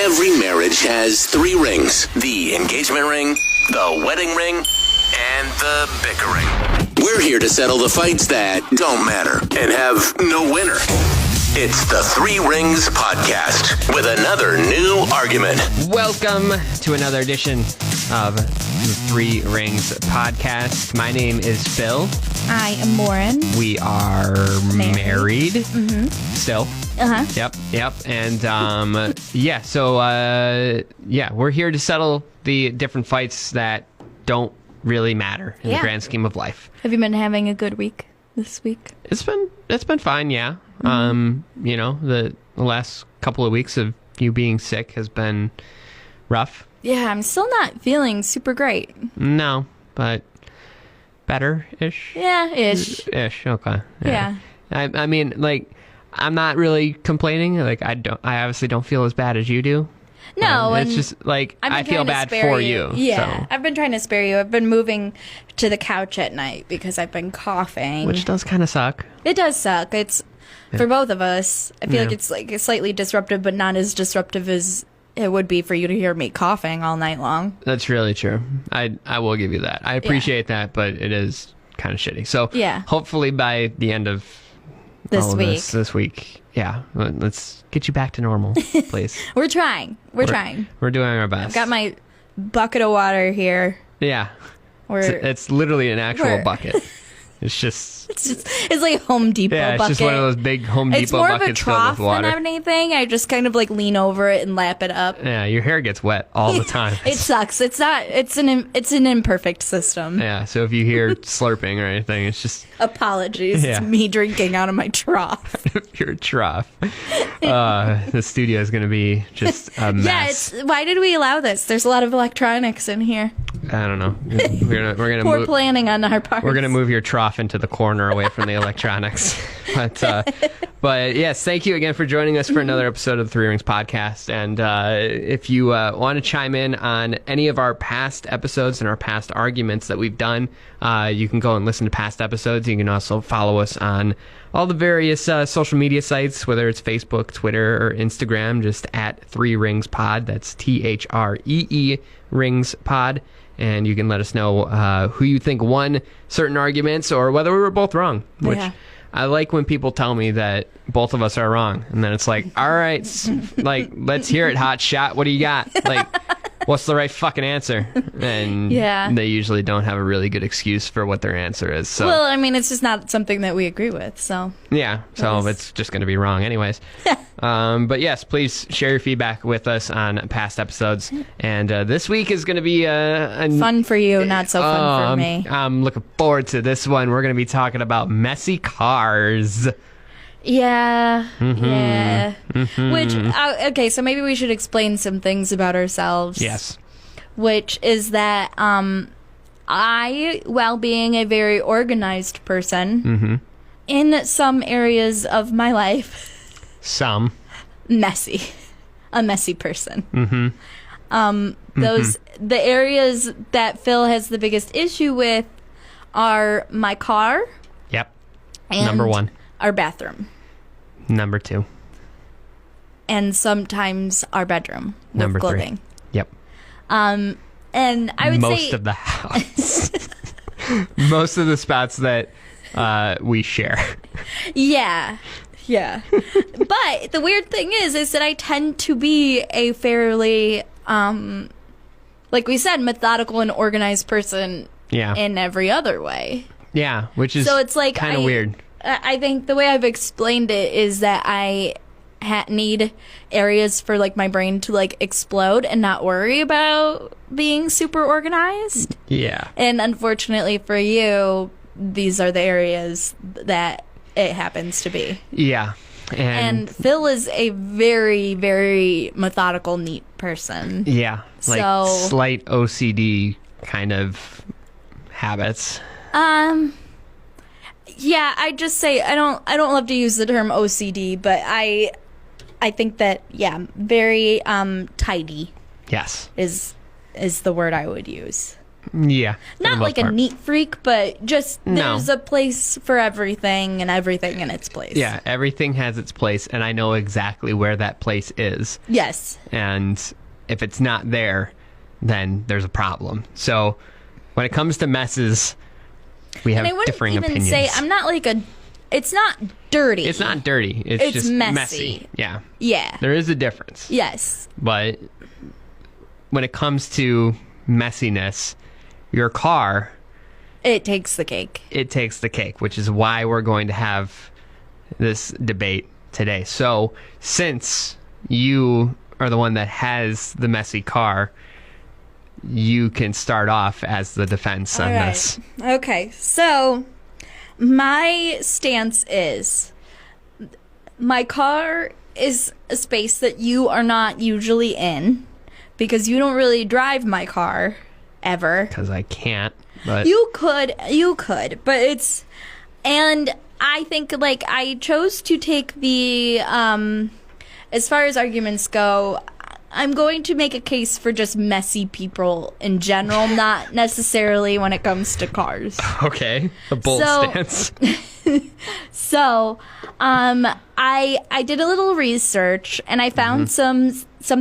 Every marriage has 3 rings. The engagement ring, the wedding ring, and the bicker ring. We're here to settle the fights that don't matter and have no winner. It's the 3 Rings Podcast with another new argument. Welcome to another edition of the 3 Rings Podcast. My name is Phil. I am Lauren. We are married. Mm-hmm. Still. Uh-huh. Yep. And, we're here to settle the different fights that don't really matter in the grand scheme of life. Have you been having a good week this week? It's been fine, yeah. Mm-hmm. The last couple of weeks of you being sick has been rough. Yeah, I'm still not feeling super great. No, but better-ish? Yeah, ish. Ish, okay. Yeah. I mean, like, I'm not really complaining. Like, I obviously don't feel as bad as you do. No, it's just like I feel bad for you. Yeah, so. I've been trying to spare you. I've been moving to the couch at night because I've been coughing, which does kind of suck. It does suck. It's for both of us. I feel like it's like slightly disruptive, but not as disruptive as it would be for you to hear me coughing all night long. That's really true. I will give you that. I appreciate that, but it is kind of shitty. So hopefully by the end of this week. Yeah, let's get you back to normal, please. We're trying. We're trying. We're doing our best. I've got my bucket of water here. Yeah. It's literally an actual bucket. It's like Home Depot bucket. Yeah, it's just one of those big Home Depot buckets filled with water. It's more of a trough than anything. I just kind of like lean over it and lap it up. Yeah, your hair gets wet all the time. It sucks. It's an imperfect system. Yeah, so if you hear slurping or anything, it's just... Apologies. Yeah. It's me drinking out of my trough. Your trough. The studio is going to be just a mess. Yeah, why did we allow this? There's a lot of electronics in here. I don't know. We're gonna Poor planning on our part. We're gonna move your trough into the corner away from the electronics. But yes, thank you again for joining us for another episode of the 3 Rings Podcast. And if you want to chime in on any of our past episodes and our past arguments that we've done, you can go and listen to past episodes. You can also follow us on all the various social media sites, whether it's Facebook, Twitter, or Instagram, just at 3 Rings Pod. That's THREE Rings Pod. And you can let us know who you think won certain arguments or whether we were both wrong, which I like when people tell me that both of us are wrong. And then it's like, all right, like, let's hear it, hot shot. What do you got? Like, what's the right fucking answer? And they usually don't have a really good excuse for what their answer is. So, well, I mean, it's just not something that we agree with. So yeah, so it's just going to be wrong anyways. But yes, please share your feedback with us on past episodes. And this week is going to be fun for you, not so fun for me. I'm looking forward to this one. We're going to be talking about messy cars. Yeah. Which, okay, so maybe we should explain some things about ourselves. Yes. Which is that I, while being a very organized person, in some areas of my life... A messy person. The areas that Phil has the biggest issue with are my car. Yep. And number 1. Our bathroom. Number 2. And sometimes our bedroom with number clothing. 3. Yep. And I would say most of the house. Most of the spots that we share. Yeah. But the weird thing is that I tend to be a fairly, like we said, methodical and organized person in every other way. Yeah, which is so it's like kind of weird. I think the way I've explained it is that I need areas for like my brain to like explode and not worry about being super organized. Yeah. And unfortunately for you, these are the areas that it happens to be. Yeah. And Phil is a very, very methodical, neat person. Yeah. Like slight OCD kind of habits. Yeah, I just say I don't love to use the term OCD, but I think that very tidy. Yes. Is the word I would use. Yeah. Not like a neat freak, but just there's a place for everything and everything in its place. Yeah, everything has its place, and I know exactly where that place is. Yes. And if it's not there, then there's a problem. So when it comes to messes, we have differing opinions. Say I'm not like it's not dirty. It's not dirty. It's just messy. Yeah. Yeah. There is a difference. Yes. But when it comes to messiness, your car, it takes the cake. It takes the cake, which is why we're going to have this debate today. So, since you are the one that has the messy car, you can start off as the defense on this. Okay, so my stance is my car is a space that you are not usually in because you don't really drive my car ever. Because I can't. But you could, but it's, and I think like I chose to take the, as far as arguments go, I'm going to make a case for just messy people in general, not necessarily when it comes to cars. Okay, a bold stance. So, I did a little research and I found some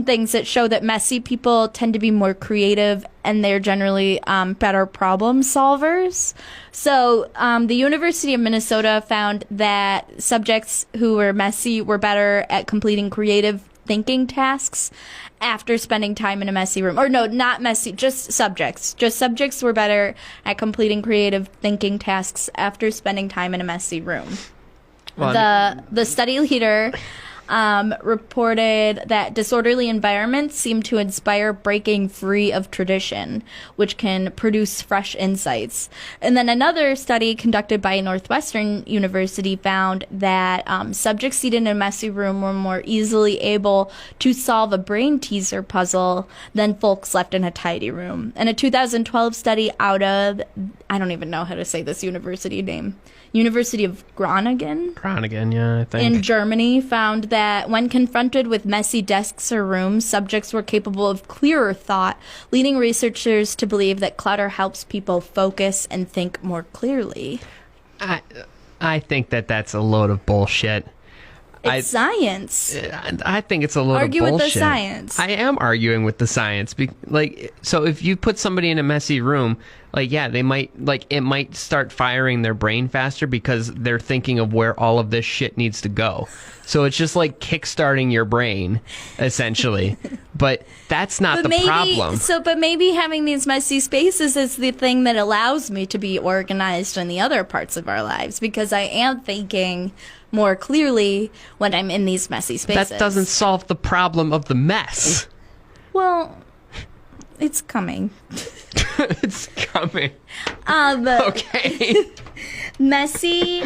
things that show that messy people tend to be more creative and they're generally better problem solvers. So, the University of Minnesota found that subjects who were messy were better at completing creative thinking tasks after spending time in a messy room. Or no, not messy, just subjects. Just subjects were better at completing creative thinking tasks after spending time in a messy room. Well, the study leader reported that disorderly environments seem to inspire breaking free of tradition, which can produce fresh insights. And then another study conducted by Northwestern University found that subjects seated in a messy room were more easily able to solve a brain teaser puzzle than folks left in a tidy room. And a 2012 study out of, I don't even know how to say this university name, University of Groningen, yeah, I think. In Germany, found that when confronted with messy desks or rooms, subjects were capable of clearer thought, leading researchers to believe that clutter helps people focus and think more clearly. I think that that's a load of bullshit. It's science. I think it's a load of bullshit. Argue with the science. I am arguing with the science. So if you put somebody in a messy room, they might, it might start firing their brain faster because they're thinking of where all of this shit needs to go. So it's just like kickstarting your brain, essentially. But that's not problem. But maybe having these messy spaces is the thing that allows me to be organized in the other parts of our lives because I am thinking more clearly when I'm in these messy spaces. That doesn't solve the problem of the mess. Well, it's coming. It's coming. Okay. Messy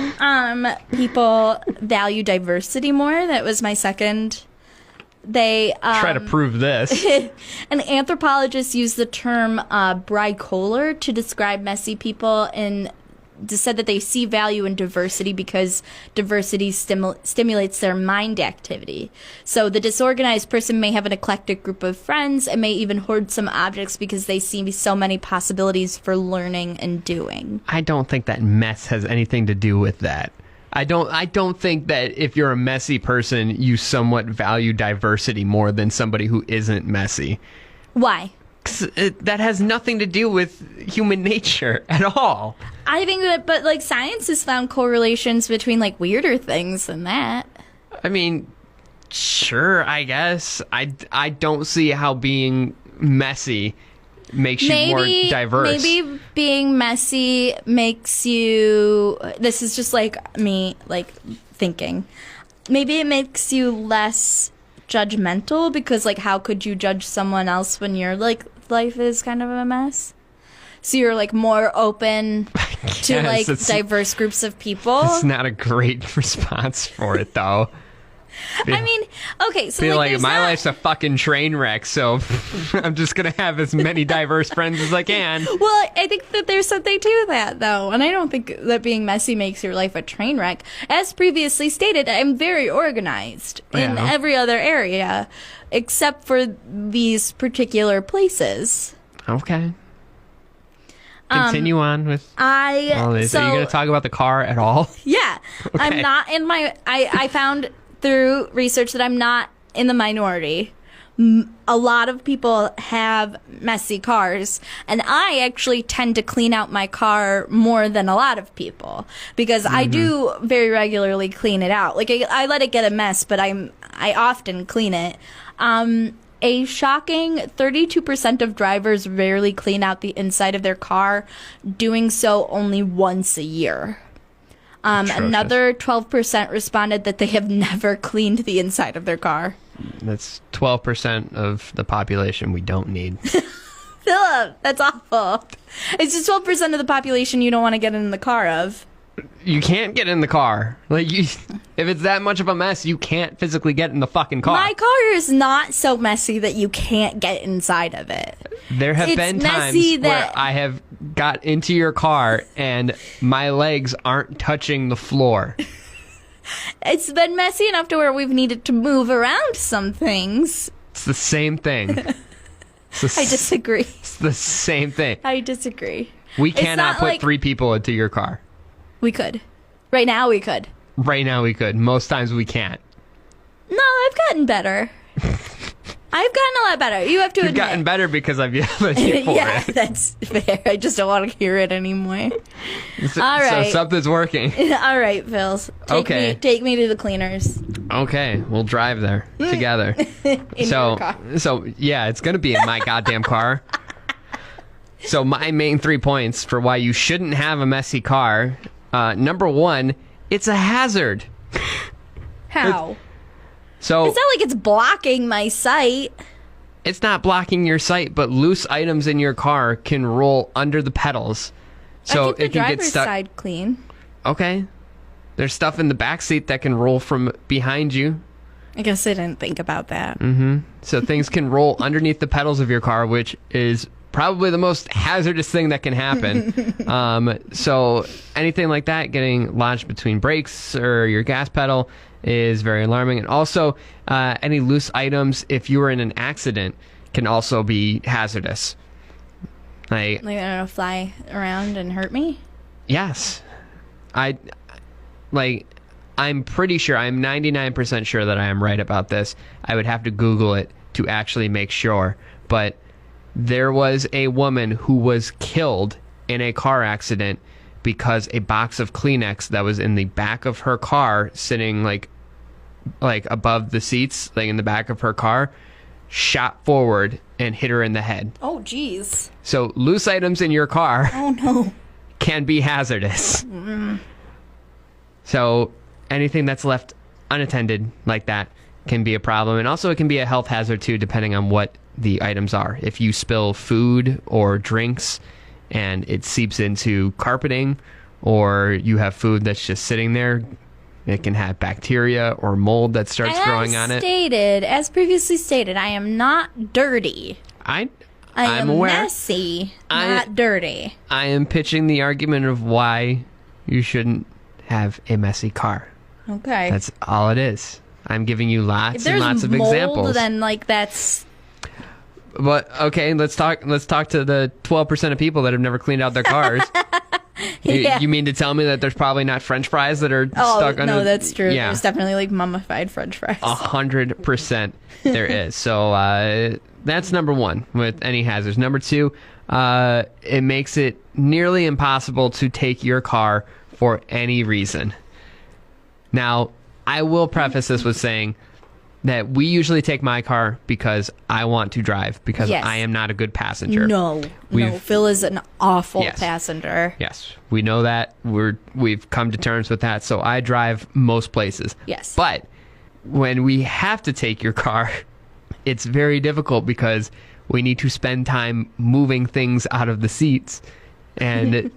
people value diversity more. That was my second. They try to prove this. An anthropologist used the term bicolor to describe messy people and said that they see value in diversity because diversity stimulates their mind activity. So the disorganized person may have an eclectic group of friends and may even hoard some objects because they see so many possibilities for learning and doing. I don't think that mess has anything to do with that. I don't think that if you're a messy person, you somewhat value diversity more than somebody who isn't messy. Why? That has nothing to do with human nature at all. I think that, but science has found correlations between weirder things than that. I mean, sure, I guess. I don't see how being messy makes you more diverse. Maybe being messy makes you, this is just me thinking. Maybe it makes you less judgmental because how could you judge someone else when you're life is kind of a mess? So you're more open to diverse groups of people. It's not a great response for it though. I mean, okay, so my life's a fucking train wreck, so I'm just gonna have as many diverse friends as I can. Well, I think that there's something to that though, and I don't think that being messy makes your life a train wreck. As previously stated, I'm very organized in every other area except for these particular places. Okay. Continue on with all this. Are you going to talk about the car at all? Yeah. Okay. I'm not in my... I found through research that I'm not in the minority. A lot of people have messy cars, and I actually tend to clean out my car more than a lot of people because I do very regularly clean it out. Like I let it get a mess, but I often clean it. A shocking 32% of drivers rarely clean out the inside of their car, doing so only once a year. Another 12% responded that they have never cleaned the inside of their car. That's 12% of the population we don't need. Philip, that's awful. It's just 12% of the population you don't want to get in the car of. You can't get in the car. If it's that much of a mess, you can't physically get in the fucking car. My car is not so messy that you can't get inside of it. There have been times where I have got into your car and my legs aren't touching the floor. It's been messy enough to where we've needed to move around some things. It's the same thing. I disagree. It's the same thing. I disagree. We cannot put 3 people into your car. We could. Right now we could. Right now we could. Most times we can't. No, I've gotten better. I've gotten a lot better. You have to admit. You've gotten better because I've yelled at you for yeah, it. That's fair. I just don't want to hear it anymore. All right. So something's working. All right, Phils. Take me to the cleaners. Okay, we'll drive there together. In your car. So yeah, it's gonna be in my goddamn car. So my main 3 points for why you shouldn't have a messy car. Number 1, it's a hazard. How? So it's not like it's blocking my sight. It's not blocking your sight, but loose items in your car can roll under the pedals. So I keep the it can get driver's stuck. side clean. Okay. There's stuff in the back seat that can roll from behind you. I guess I didn't think about that. So things can roll underneath the pedals of your car, which is probably the most hazardous thing that can happen. So anything like that getting lodged between brakes or your gas pedal is very alarming. And also, any loose items, if you were in an accident, can also be hazardous. Like they're gonna fly around and hurt me? Yes. I'm pretty sure, I'm 99% sure that I am right about this. I would have to Google it to actually make sure. But there was a woman who was killed in a car accident because a box of Kleenex that was in the back of her car, sitting like above the seats, like in the back of her car, shot forward and hit her in the head. Oh, jeez. So loose items in your car can be hazardous. So anything that's left unattended like that can be a problem. And also it can be a health hazard too, depending on what the items are. If you spill food or drinks and it seeps into carpeting, or you have food that's just sitting there, it can have bacteria or mold that starts growing on it. As previously stated, I am not dirty. I'm aware. aware. Messy, not dirty. I am pitching the argument of why you shouldn't have a messy car. Okay. That's all it is. I'm giving you lots and lots of mold, examples. Then that's. But okay, let's talk to the 12% of people that have never cleaned out their cars. Yeah. You mean to tell me that there's probably not French fries that are stuck under? No, that's true. Yeah. There's definitely like mummified French fries. 100% there is. So that's number 1 with any hazards. Number 2, it makes it nearly impossible to take your car for any reason. Now, I will preface this with saying that we usually take my car because I want to drive, because I am not a good passenger. No, Phil is an awful passenger. Yes, we know that. We've come to terms with that. So I drive most places. Yes. But when we have to take your car, it's very difficult because we need to spend time moving things out of the seats. And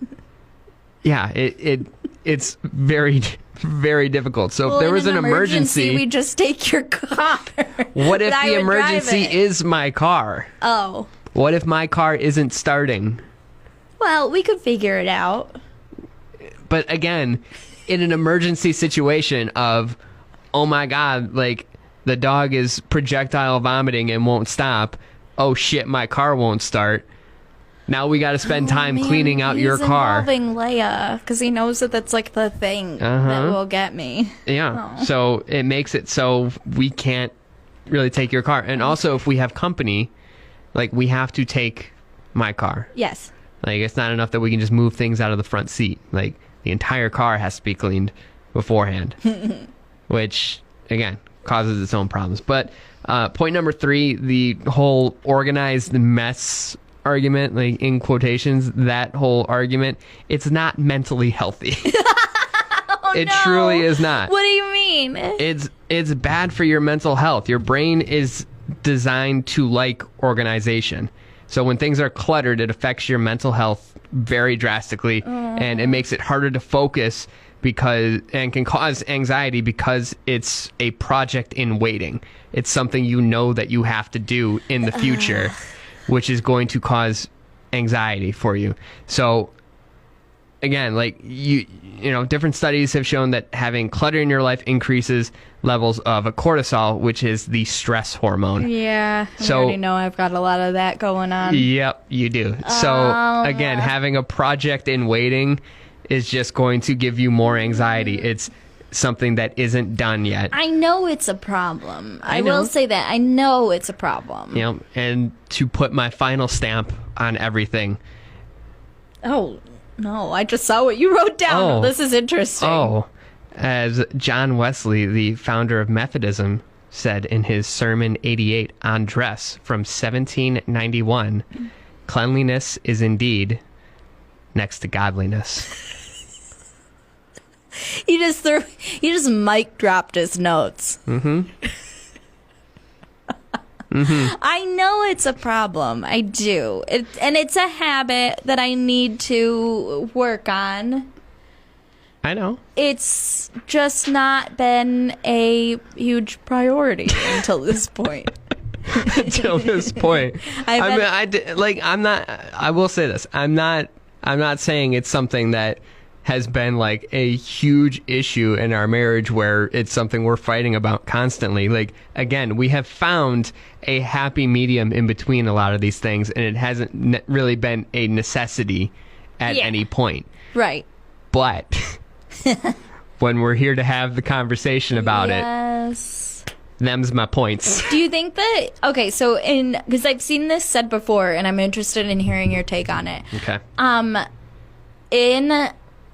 it's very, very difficult. So if there was an emergency, we just take your car. What if the emergency is my car? Oh. What if my car isn't starting? Well, we could figure it out. But again, in an emergency situation of, oh my God, like the dog is projectile vomiting and won't stop. Oh shit, my car won't start. Now we got to spend time cleaning out your car. He's involving Leia because he knows that that's like the thing that will get me. Yeah. Oh. So it makes it so we can't really take your car. And also, if we have company, like, we have to take my car. Yes. Like, it's not enough that we can just move things out of the front seat. Like, the entire car has to be cleaned beforehand, which, again, causes its own problems. But point number 3, the whole organized mess argument, like, in quotations, that whole argument, it's not mentally healthy. It truly is not. What do you mean? It's bad for your mental health. Your brain is designed to like organization. So when things are cluttered, it affects your mental health very drastically, and it makes it harder to focus and can cause anxiety because it's a project in waiting. It's something you know that you have to do in the future, which is going to cause anxiety for you. So again, like, you know, different studies have shown that having clutter in your life increases levels of a cortisol, which is the stress hormone. Yeah, I already know I've got a lot of that going on. Yep, you do. So again, having a project in waiting is just going to give you more anxiety. It's something that isn't done yet. I know it's a problem. I will say that. I know it's a problem. You know, and to put my final stamp on everything. Oh, no, I just saw what you wrote down. This is interesting. As John Wesley, the founder of Methodism, said in his Sermon 88 on dress from 1791, cleanliness is indeed next to godliness. He just mic dropped his notes. I know it's a problem. I do. And it's a habit that I need to work on. I know. It's just not been a huge priority until this point. Until this point. I will say this. I'm not saying it's something that has been like a huge issue in our marriage where it's something we're fighting about constantly. Like, again, we have found a happy medium in between a lot of these things, and it hasn't really been a necessity at any point. Right. But when we're here to have the conversation about it, them's my points. Do you think that, okay, so because I've seen this said before, and I'm interested in hearing your take on it. Okay. In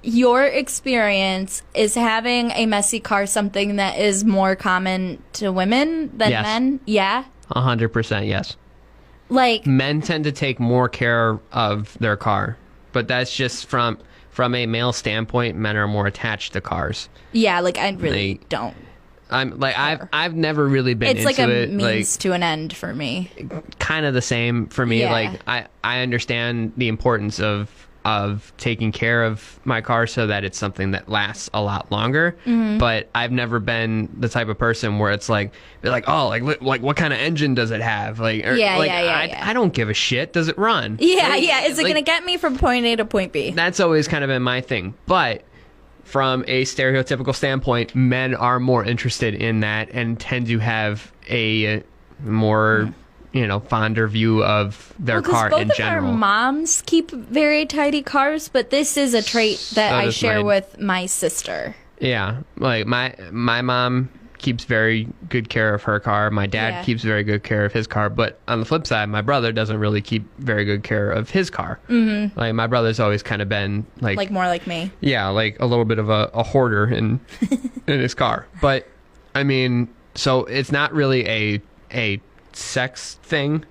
your experience, is having a messy car something that is more common to women than men? Yeah. 100% yes. Like, men tend to take more care of their car, but that's just from a male standpoint. Men are more attached to cars. Yeah, like, I really don't. I'm like, I've never really been into it. It's like a means like, to an end for me. Kind of the same for me. Yeah. Like, I understand the importance of taking care of my car so that it's something that lasts a lot longer. But I've never been the type of person where it's like, they're like, oh, like what kind of engine does it have? Like, I don't give a shit. Does it run? Yeah. Is it going to get me from point A to point B? That's always kind of been my thing. But from a stereotypical standpoint, men are more interested in that and tend to have a more fonder view of their car in general. Both of our moms keep very tidy cars, but this is a trait that I share with my sister. Yeah, like my mom keeps very good care of her car. My dad keeps very good care of his car. But on the flip side, my brother doesn't really keep very good care of his car. Like, my brother's always kind of been like more like me. Yeah, like a little bit of a hoarder in his car. But I mean, so it's not really a sex thing.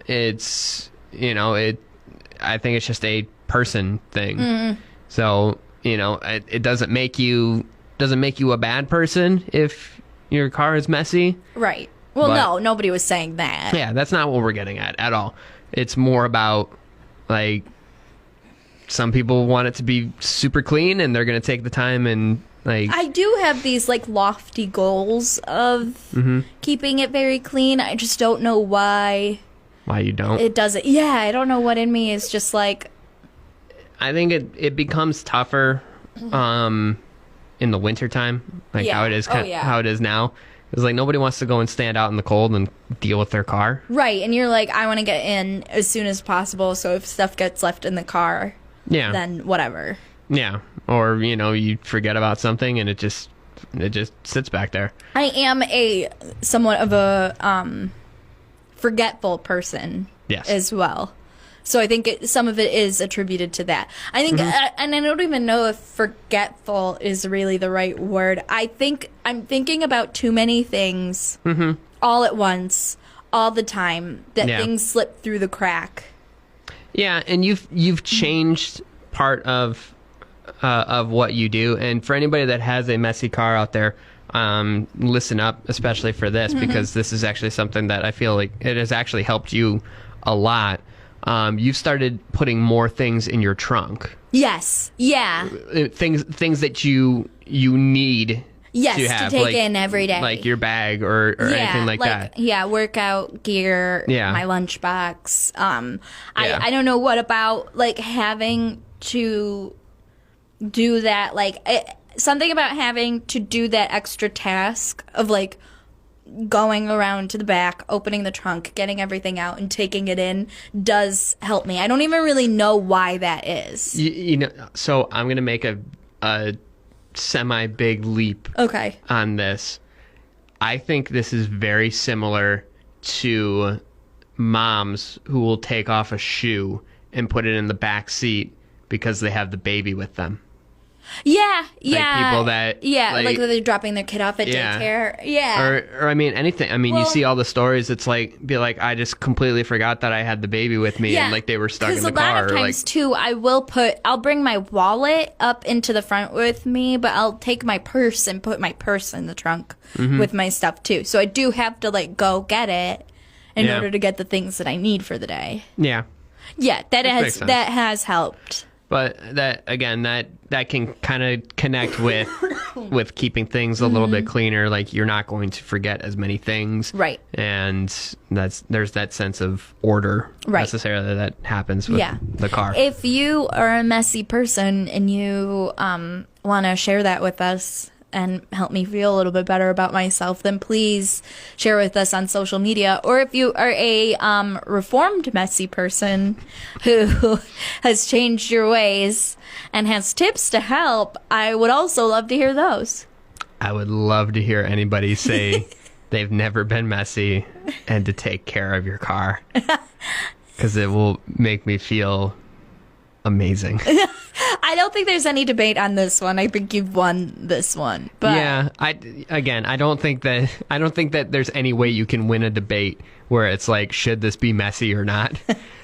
It's I think it's just a person thing. So it doesn't make you a bad person if your car is messy, right? Well, no, nobody was saying that. Yeah, that's not what we're getting at all. It's more about, like, some people want it to be super clean and they're going to take the time and, like, I do have these, like, lofty goals of keeping it very clean. I just don't know why. Why you don't? It doesn't. Yeah, I don't know what in me is just like. I think it becomes tougher in the wintertime, like how it is how it is now, Because like nobody wants to go and stand out in the cold and deal with their car. Right, and you're like, I want to get in as soon as possible, so if stuff gets left in the car, then whatever. Yeah, or you forget about something and it just sits back there. I am a somewhat of a forgetful person as well. So I think some of it is attributed to that. I think, and I don't even know if forgetful is really the right word. I think I'm thinking about too many things all at once, all the time, that things slip through the crack. Yeah, and you've changed part of what you do. And for anybody that has a messy car out there, listen up, especially for this, because this is actually something that I feel like it has actually helped you a lot. You've started putting more things in your trunk. Yes. Yeah. Things that you need to have, to take in every day. Like your bag or anything like that. Yeah, workout gear, my lunchbox. I don't know what about like having to do that, like something about having to do that extra task of like going around to the back, opening the trunk, getting everything out, and taking it in does help me. I don't even really know why that is. So I'm going to make a semi-big leap on this. I think this is very similar to moms who will take off a shoe and put it in the back seat because they have the baby with them. Yeah. People that like they're dropping their kid off at daycare. Or I mean anything. I mean, you see all the stories. It's like I just completely forgot that I had the baby with me, and like they were stuck in the car. Because a lot of times too, I'll bring my wallet up into the front with me, but I'll take my purse and put my purse in the trunk with my stuff too. So I do have to like go get it in order to get the things that I need for the day. Yeah, that has helped. But that again, that can kind of connect with keeping things a little bit cleaner. Like you're not going to forget as many things, right? And there's that sense of order necessarily that happens with the car. If you are a messy person and you want to share that with us and help me feel a little bit better about myself, then please share with us on social media. Or if you are a reformed messy person who has changed your ways and has tips to help, I would also love to hear those. I would love to hear anybody say they've never been messy and to take care of your car, because it will make me feel amazing. I don't think there's any debate on this one. I think you've won this one. But yeah, I don't think that there's any way you can win a debate where it's like, should this be messy or not?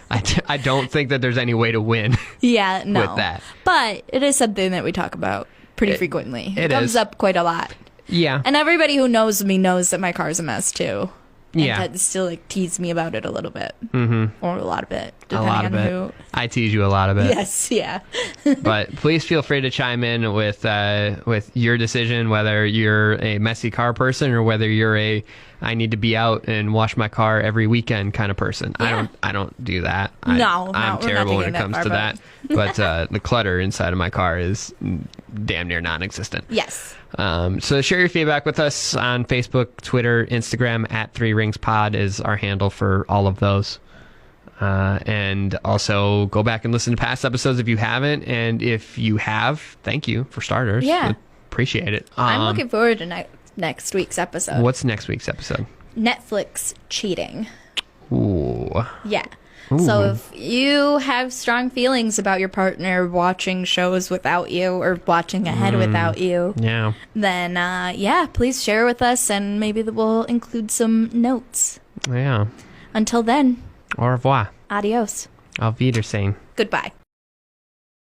I don't think that there's any way to win. Yeah, no. With that, but it is something that we talk about pretty frequently. It comes up quite a lot. Yeah, and everybody who knows me knows that my car's a mess too. And still like tease me about it a little bit, or a lot of it, depending on who. I tease you a lot of it. Yes, yeah. But please feel free to chime in with your decision, whether you're a messy car person or whether you're I need to be out and wash my car every weekend kind of person. Yeah. I don't do that. I'm terrible when it comes to that. But the clutter inside of my car is damn near non-existent. Yes. So share your feedback with us on Facebook, Twitter, Instagram. At 3 Rings Pod is our handle for all of those. And also go back and listen to past episodes if you haven't. And if you have, thank you for starters. Yeah. Appreciate it. I'm looking forward to next week's episode. What's next week's episode? Netflix cheating. Ooh. Yeah. Ooh. So if you have strong feelings about your partner watching shows without you or watching ahead without you, then please share with us, and maybe we'll include some notes. Yeah. Until then. Au revoir. Adios. Auf Wiedersehen. Goodbye.